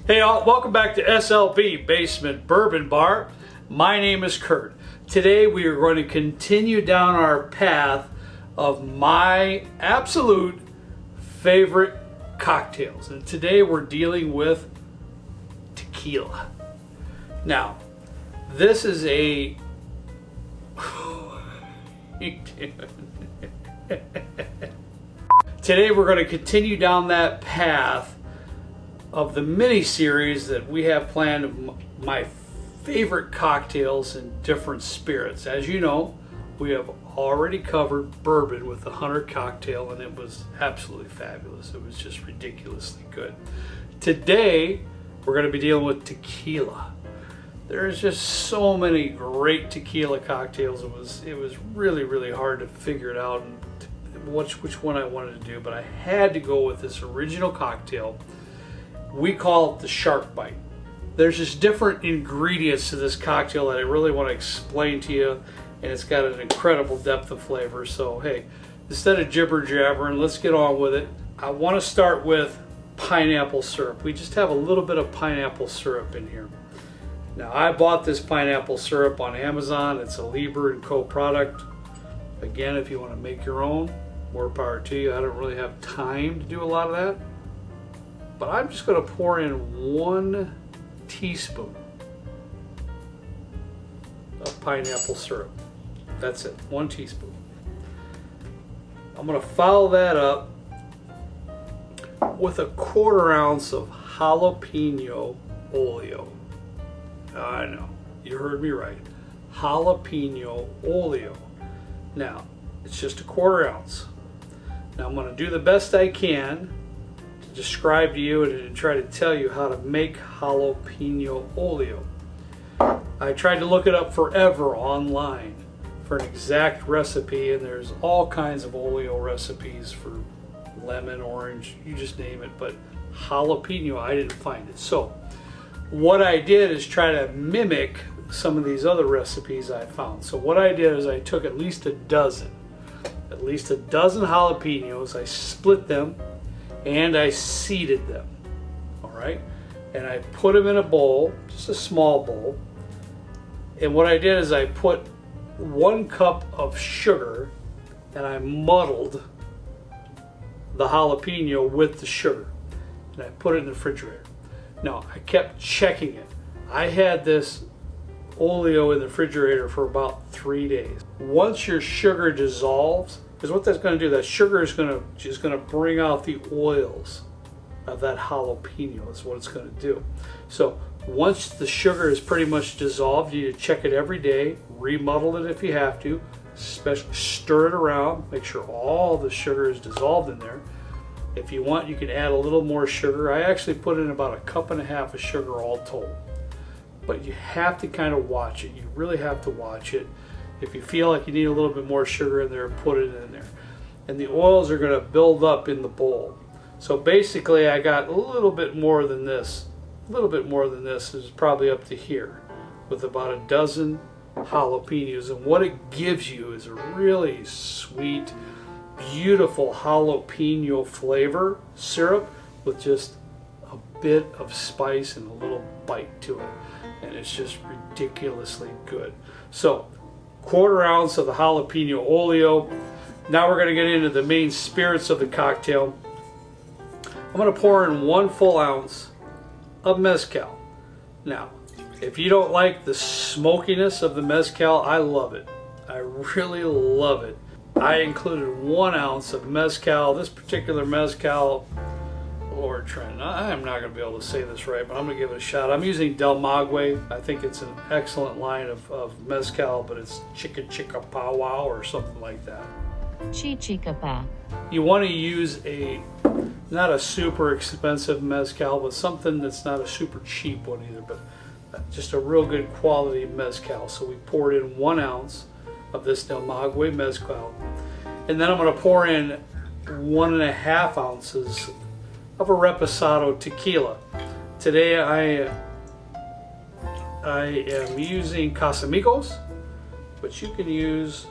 Hey all, welcome back to SLB Basement Bourbon Bar. My name is Kurt. Today we are going to continue down our path of my absolute favorite cocktails. And today we're dealing with tequila. Now, this is a... Today we're going to continue down that path of the mini series that we have planned of my favorite cocktails in different spirits. As you know, we have already covered bourbon with the Hunter cocktail, and it was absolutely fabulous. It was just ridiculously good. Today we're going to be dealing with tequila. There's just so many great tequila cocktails. It was really hard to figure it out and which one I wanted to do, but I had to go with this original cocktail. We call it the Sharkbite. There's just different ingredients to this cocktail that I really want to explain to you, and it's got an incredible depth of flavor. So hey, instead of jibber jabbering, let's get on with it. I want to start with pineapple syrup. We just have a little bit of pineapple syrup in here. Now, I bought this pineapple syrup on Amazon. It's a Liber & Co product. Again, if you want to make your own, more power to you. I don't really have time to do a lot of that. But I'm just going to pour in 1 teaspoon of pineapple syrup. That's it, 1 teaspoon. I'm going to follow that up with a 1/4 ounce of Jalapeño Oleo. I know, you heard me right. Jalapeño Oleo. Now, it's just a 1/4 ounce. Now I'm going to do the best I can to describe to you and try to tell you how to make Jalapeño Oleo. I tried to look it up forever online for an exact recipe, and there's all kinds of Oleo recipes for lemon, orange, you just name it, but jalapeno, I didn't find it. So what I did is try to mimic some of these other recipes I found. So what I did is I took at least a dozen jalapenos, I split them and I seeded them, all right? And I put them in a bowl, just a small bowl. And what I did is I put 1 cup of sugar and I muddled the jalapeno with the sugar. And I put it in the refrigerator. Now, I kept checking it. I had this Oleo in the refrigerator for about 3 days. Once your sugar dissolves, because what that's going to do, that sugar is going to bring out the oils of that jalapeno. Is what it's going to do. So once the sugar is pretty much dissolved, you need to check it every day, remuddle it if you have to, especially stir it around, make sure all the sugar is dissolved in there. If you want, you can add a little more sugar. I actually put in about 1.5 cups of sugar all told. But you have to kind of watch it. You really have to watch it. If you feel like you need a little bit more sugar in there, put it in there. And the oils are going to build up in the bowl. So basically I got a little bit more than this. A little bit more than this is probably up to here with about 1 dozen jalapenos. And what it gives you is a really sweet, beautiful jalapeno flavor syrup with just a bit of spice and a little bite to it. And it's just ridiculously good. So 1/4 ounce of the Jalapeño Oleo. Now we're going to get into the main spirits of the cocktail. I'm going to pour in 1 full ounce of mezcal. Now, if you don't like the smokiness of the mezcal, I love it. I really love it. I included 1 ounce of mezcal. This particular mezcal, Lord Trent, I'm not going to be able to say this right, but I'm going to give it a shot. I'm using Del Maguey. I think it's an excellent line of mezcal, but it's Chica Chica Pow Wow or something like that. Chica Pa. You want to use not a super expensive mezcal, but something that's not a super cheap one either, but just a real good quality mezcal. So we poured in 1 ounce of this Del Maguey mezcal. And then I'm going to pour in 1.5 ounces of a Reposado Tequila. Today I am using Casamigos, but you can use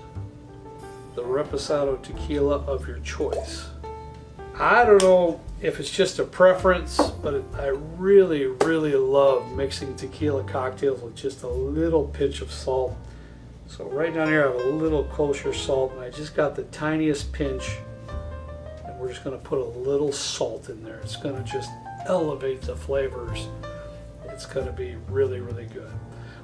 the Reposado Tequila of your choice. I don't know if it's just a preference, but I really, really love mixing tequila cocktails with just a little pinch of salt. So right down here I have a little kosher salt, and I just got the tiniest pinch, and we're just going to put a little salt in there. It's going to just elevate the flavors. It's going to be really, really good.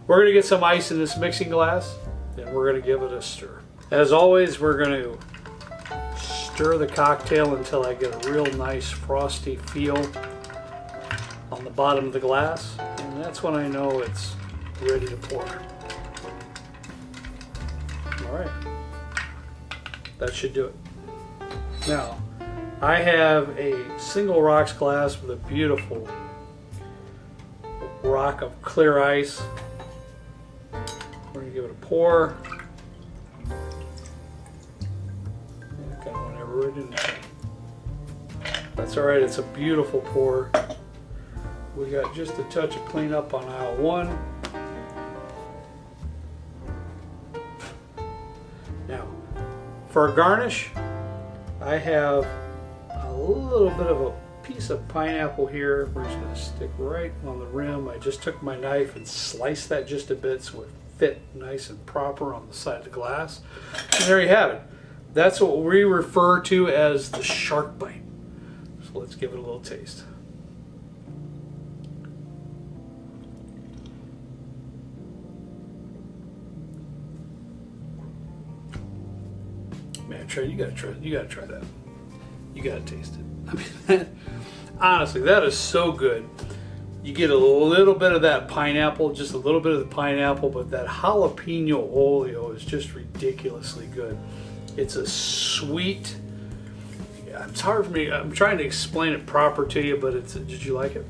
We're going to get some ice in this mixing glass, and we're going to give it a stir. As always, we're going to stir the cocktail until I get a real nice frosty feel on the bottom of the glass, and that's when I know it's ready to pour. All right, that should do it. Now, I have a single rocks glass with a beautiful rock of clear ice. We're going to give it a pour. That's all right, it's a beautiful pour. We got just a touch of cleanup on aisle 1. Now, for a garnish, I have a little bit of a piece of pineapple here. We're just going to stick right on the rim. I just took my knife and sliced that just a bit so it fit nice and proper on the side of the glass. And there you have it. That's what we refer to as the Sharkbite. So let's give it a little taste. Man, Trey, you gotta try that. You gotta taste it. I mean, honestly, that is so good. You get a little bit of that pineapple, just a little bit of the pineapple, but that jalapeno oleo is just ridiculously good. It's a sweet, it's hard for me, I'm trying to explain it proper to you, but did you like it?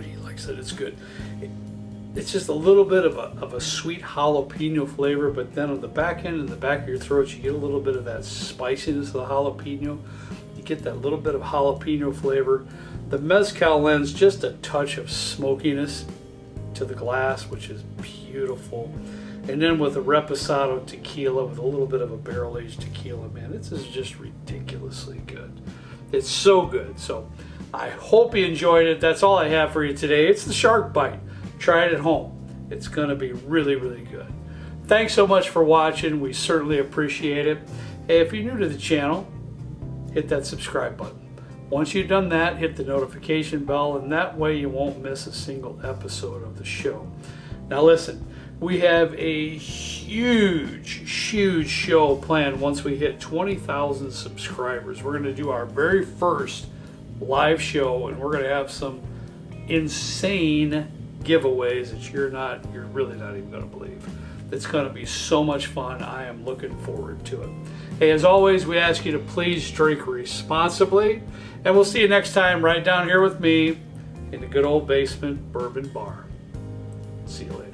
He likes it, it's good. It's just a little bit of a sweet jalapeno flavor, but then on the back end and the back of your throat, you get a little bit of that spiciness of the jalapeno. You get that little bit of jalapeno flavor. The mezcal lends just a touch of smokiness to the glass, which is beautiful. And then with the Reposado Tequila, with a little bit of a barrel-aged tequila, man, this is just ridiculously good. It's so good. So I hope you enjoyed it. That's all I have for you today. It's the Sharkbite. Try it at home. It's going to be really, really good. Thanks so much for watching. We certainly appreciate it. Hey, if you're new to the channel, hit that subscribe button. Once you've done that, hit the notification bell, and that way you won't miss a single episode of the show. Now listen, we have a huge show planned once we hit 20,000 subscribers. We're going to do our very first live show, and we're going to have some insane giveaways that you're really not even going to believe. It's going to be so much fun. I am looking forward to it. Hey, as always, we ask you to please drink responsibly, and we'll see you next time right down here with me in the good old basement bourbon bar. See you later.